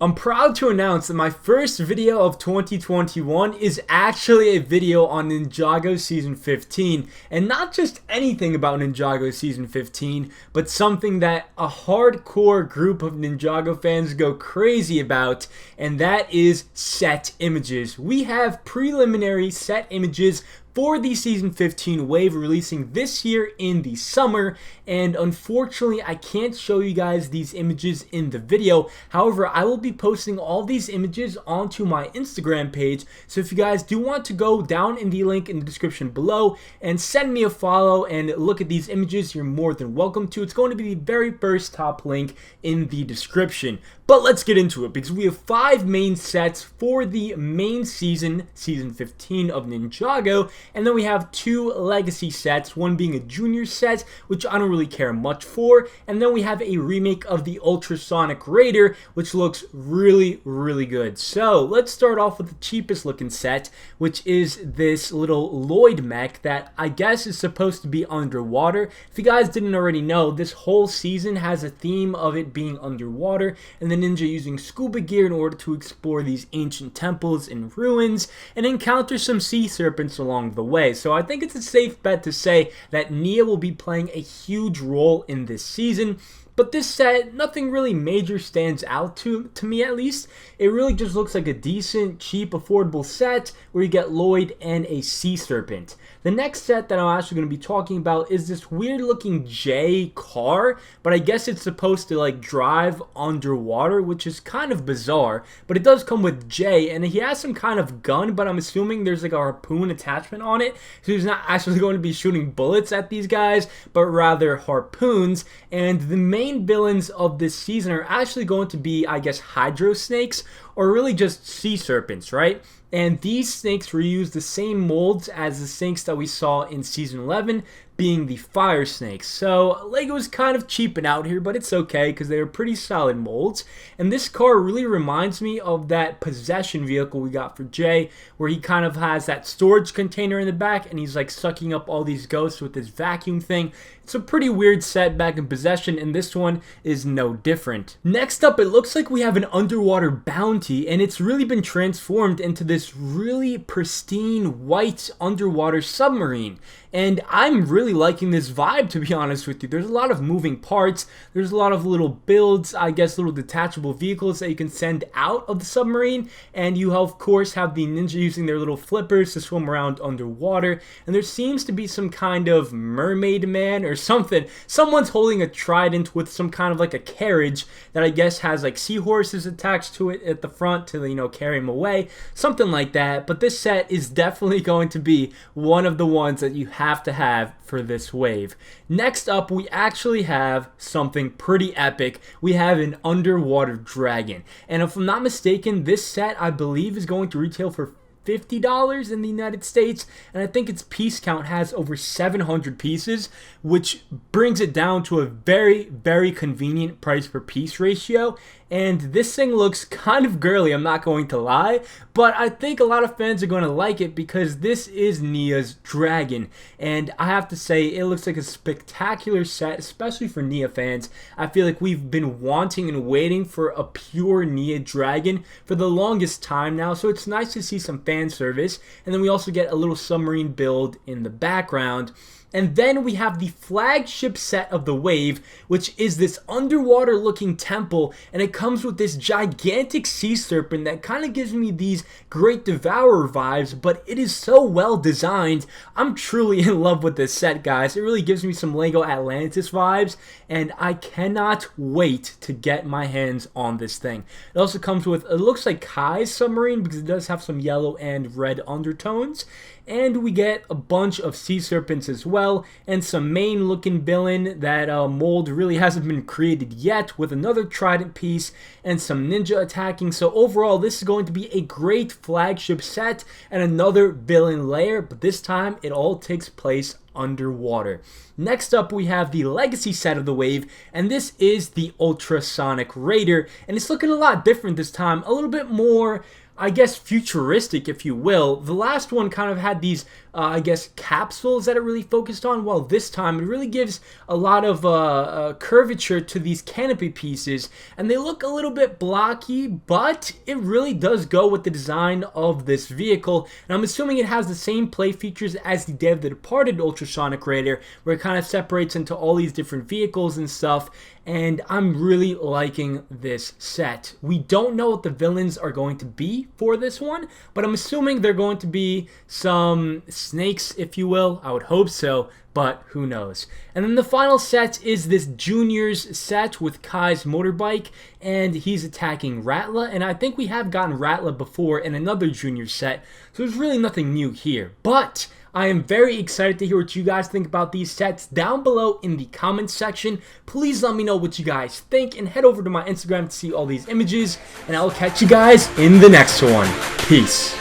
I'm proud to announce that my first video of 2021 is actually a video on Ninjago Season 15, and not just anything about Ninjago Season 15, but something that a hardcore group of Ninjago fans go crazy about, and that is set images. We have preliminary set images for the Season 15 wave releasing this year in the summer, and unfortunately I can't show you guys these images in the video. However, I will be posting all these images onto my Instagram page, so if you guys do want to go down in the link in the description below and send me a follow and look at these images, you're more than welcome to. It's going to be the very first top link in the description. But let's get into it, because we have 5 main sets for the main season, Season 15 of Ninjago, and then we have 2 legacy sets, one being a junior set, which I don't really care much for, and then we have a remake of the Ultrasonic Raider, which looks really good. So let's start off with the cheapest looking set, which is this little Lloyd mech that I guess is supposed to be underwater. If you guys didn't already know, this whole season has a theme of it being underwater, and the ninja using scuba gear in order to explore these ancient temples and ruins and encounter some sea serpents along the way. So I think it's a safe bet to say that Nia will be playing a huge role in this season. But this set, nothing really major stands out to me at least. It really just looks like a decent, cheap, affordable set where you get Lloyd and a sea serpent. The next set that I'm actually going to be talking about is this weird looking J car, but I guess it's supposed to like drive underwater, which is kind of bizarre, but it does come with J, and he has some kind of gun, but I'm assuming there's like a harpoon attachment on it, so he's not actually going to be shooting bullets at these guys, but rather harpoons. And the main villains of this season are actually going to be, I guess, hydro snakes, or really just sea serpents, right? And these snakes reuse the same molds as the snakes that we saw in Season 11, being the fire snakes. So Lego is kind of cheaping out here, but it's okay because they are pretty solid molds. And this car really reminds me of that possession vehicle we got for Jay, where he kind of has that storage container in the back and he's like sucking up all these ghosts with this vacuum thing. It's a pretty weird set back in possession, and this one is no different. Next up, it looks like we have an underwater bounty, and it's really been transformed into this really pristine white underwater submarine. And I'm really liking this vibe, to be honest with you. There's a lot of moving parts. There's a lot of little builds, I guess little detachable vehicles that you can send out of the submarine. And you, of course, have the ninja using their little flippers to swim around underwater. And there seems to be some kind of mermaid man or something. Someone's holding a trident with some kind of like a carriage that I guess has like seahorses attached to it at the front to, you know, carry him away. Something like that. But this set is definitely going to be one of the ones that you have to have for this wave. Next up, we actually have something pretty epic. We have an underwater dragon, and if I'm not mistaken, this set I believe is going to retail for $50 in the United States, and I think its piece count has over 700 pieces, which brings it down to a very convenient price per piece ratio. And this thing looks kind of girly, I'm not going to lie, but I think a lot of fans are going to like it because this is Nia's dragon, and I have to say it looks like a spectacular set, especially for Nia fans. I feel like we've been wanting and waiting for a pure Nia dragon for the longest time now, so it's nice to see some fan service. And then we also get a little submarine build in the background. And then we have the flagship set of the wave, which is this underwater looking temple, and it comes with this gigantic sea serpent that kind of gives me these Great Devourer vibes, but it is so well designed. I'm truly in love with this set, guys. It really gives me some Lego Atlantis vibes, and I cannot wait to get my hands on this thing. It also comes with, it looks like Kai's submarine because it does have some yellow and red undertones. And we get a bunch of sea serpents as well, and some main looking villain. That mold really hasn't been created yet, with another trident piece and some ninja attacking. So overall, this is going to be a great flagship set and another villain layer, but this time it all takes place underwater. Next up, we have the legacy set of the wave, and this is the Ultrasonic Raider, and it's looking a lot different this time, a little bit more I guess, futuristic, if you will. The last one kind of had these, I guess, capsules that it really focused on. Well, this time it really gives a lot of curvature to these canopy pieces, and they look a little bit blocky, but it really does go with the design of this vehicle. And I'm assuming it has the same play features as the Day of the Departed Ultrasonic Raider, where it kind of separates into all these different vehicles and stuff. And I'm really liking this set. We don't know what the villains are going to be for this one, but I'm assuming they're going to be some snakes, if you will. I would hope so, but who knows. And then the final set is this Juniors set with Kai's motorbike, and he's attacking Ratla. And I think we have gotten Ratla before in another Junior set, so there's really nothing new here. But I am very excited to hear what you guys think about these sets down below in the comments section. Please let me know what you guys think, and head over to my Instagram to see all these images, and I'll catch you guys in the next one. Peace.